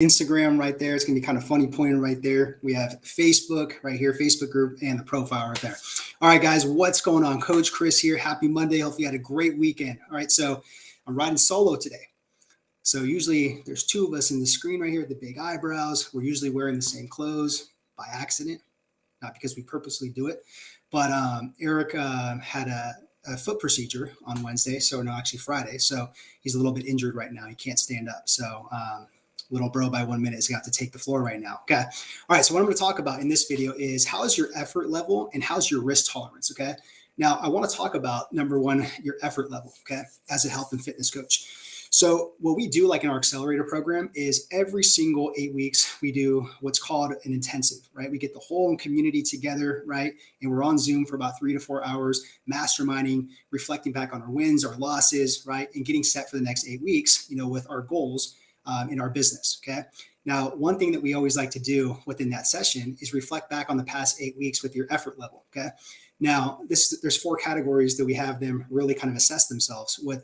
Instagram right there. It's going to be kind of funny pointing right there. We have Facebook right here, Facebook group, and the profile right there. All right, guys, what's going on? Coach Chris here. Happy Monday. Hopefully you had a great weekend. All right, so I'm riding solo today. So usually there's two of us in the screen right here with the big eyebrows. We're usually wearing the same clothes by accident, not because we purposely do it. But Eric had a foot procedure on Wednesday, so no, actually Friday. So he's a little bit injured right now. He can't stand up. So little bro by 1 minute is going to have to take the floor right now. Okay. All right. So what I'm going to talk about in this video is how's your effort level and how's your risk tolerance. Okay. Now I want to talk about number one, your effort level. Okay. As a health and fitness coach. So what we do like in our accelerator program is every single 8 weeks, we do what's called an intensive, right? We get the whole community together, right? And we're on Zoom for about 3 to 4 hours, masterminding, reflecting back on our wins, our losses, right? And getting set for the next 8 weeks, with our goals in our business. Okay. Now, one thing that we always like to do within that session is reflect back on the past 8 weeks with your effort level. Okay. Now, there's 4 categories that we have them really kind of assess themselves with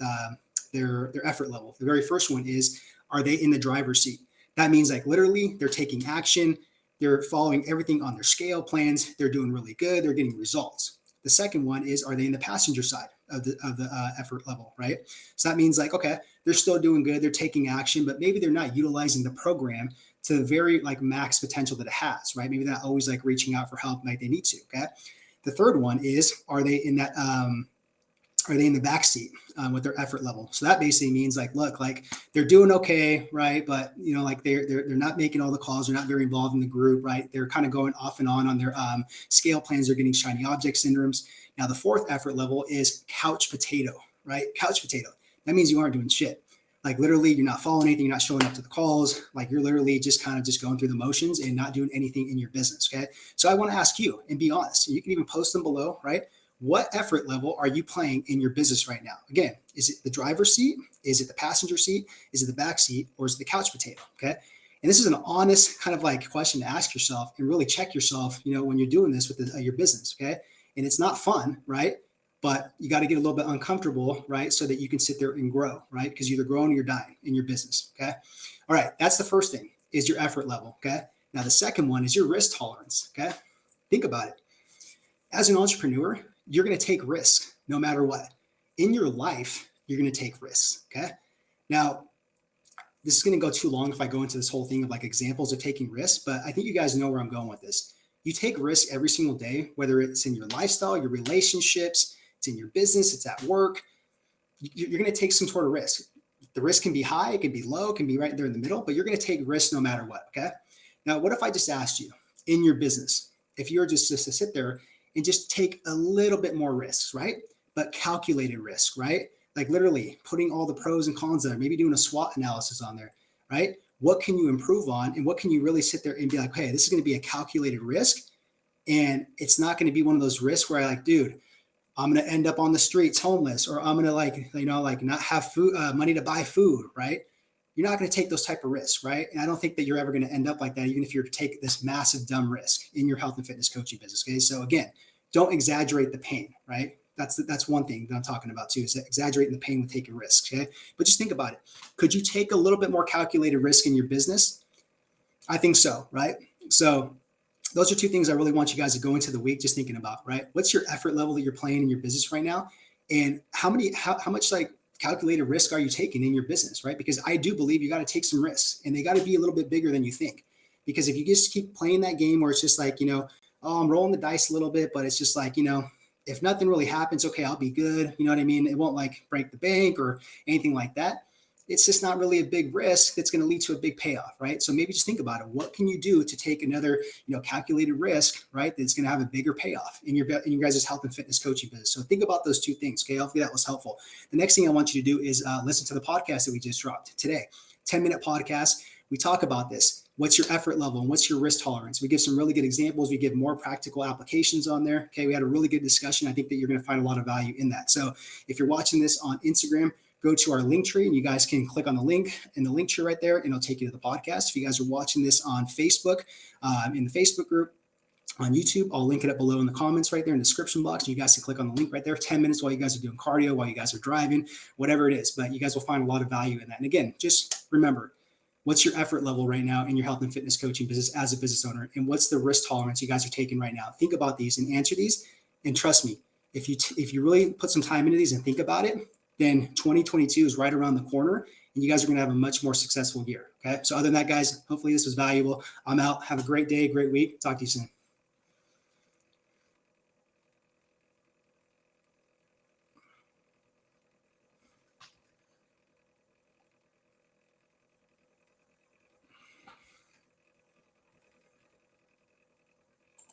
their effort level. The very first one is, are they in the driver's seat? That means like literally they're taking action. They're following everything on their scale plans. They're doing really good. They're getting results. The second one is, are they in the passenger side of the effort level, right? So that means like, okay, they're still doing good. They're taking action, but maybe they're not utilizing the program to the very like max potential that it has, right? Maybe they're not always like reaching out for help like they need to, okay? The third one is, are they in that, are they in the backseat with their effort level? So that basically means like, look, like they're doing okay, right? But like they're not making all the calls. They're not very involved in the group, right? They're kind of going off and on their scale plans. They're getting shiny object syndromes. Now the fourth effort level is couch potato, right? Couch potato. That means you aren't doing shit. Like literally, you're not following anything. You're not showing up to the calls. Like you're literally just kind of just going through the motions and not doing anything in your business. Okay. So I want to ask you and be honest. You can even post them below, right? What effort level are you playing in your business right now? Again, is it the driver's seat? Is it the passenger seat? Is it the back seat? Or is it the couch potato? Okay. And this is an honest kind of like question to ask yourself and really check yourself, when you're doing this with your business. Okay. And it's not fun, right? But you got to get a little bit uncomfortable, right? So that you can sit there and grow, right? Because you're either growing or you're dying in your business. Okay. All right. That's the first thing is your effort level. Okay. Now the second one is your risk tolerance. Okay. Think about it. As an entrepreneur, you're going to take risks no matter what. In your life, you're going to take risks. Okay. Now, this is going to go too long if I go into this whole thing of like examples of taking risks, but I think you guys know where I'm going with this. You take risks every single day, whether it's in your lifestyle, your relationships, it's in your business, it's at work. You're going to take some sort of risk. The risk can be high, it can be low, it can be right there in the middle, but you're going to take risks no matter what. Okay. Now, what if I just asked you in your business, if you're just to sit there and just take a little bit more risks, right? But calculated risk, right? Like literally putting all the pros and cons there, maybe doing a SWOT analysis on there, right? What can you improve on? And what can you really sit there and be like, hey, this is going to be a calculated risk. And it's not going to be one of those risks where I like, dude, I'm going to end up on the streets homeless, or I'm going to like not have food, money to buy food, right? You're not going to take those type of risks, right? And I don't think that you're ever going to end up like that, even if you're to take this massive dumb risk in your health and fitness coaching business. Okay. So again, don't exaggerate the pain, right? That's one thing that I'm talking about too, is exaggerating the pain with taking risks. Okay. But just think about it. Could you take a little bit more calculated risk in your business? I think so, right? So those are two things I really want you guys to go into the week just thinking about, right? What's your effort level that you're playing in your business right now? And how much like calculated risk are you taking in your business, right? Because I do believe you got to take some risks, and they got to be a little bit bigger than you think. Because if you just keep playing that game where it's just like, oh, I'm rolling the dice a little bit, but it's just like, if nothing really happens, okay, I'll be good. You know what I mean? It won't like break the bank or anything like that. It's just not really a big risk that's going to lead to a big payoff, right? So maybe just think about it. What can you do to take another, calculated risk, right? That's going to have a bigger payoff in your guys' health and fitness coaching business. So think about those two things. Okay. Hopefully that was helpful. The next thing I want you to do is listen to the podcast that we just dropped today, 10-minute podcast. We talk about this. What's your effort level and what's your risk tolerance? We give some really good examples. We give more practical applications on there. Okay. We had a really good discussion. I think that you're going to find a lot of value in that. So if you're watching this on Instagram, go to our link tree and you guys can click on the link in the link tree right there and it'll take you to the podcast. If you guys are watching this on Facebook, in the Facebook group, on YouTube, I'll link it up below in the comments right there in the description box. You guys can click on the link right there, 10 minutes while you guys are doing cardio, while you guys are driving, whatever it is. But you guys will find a lot of value in that. And again, just remember, What's your effort level right now in your health and fitness coaching business as a business owner? And what's the risk tolerance you guys are taking right now? Think about these and answer these. And trust me, if you really put some time into these and think about it, then 2022 is right around the corner and you guys are going to have a much more successful year. Okay. So other than that, guys, hopefully this was valuable. I'm out. Have a great day, great week. Talk to you soon.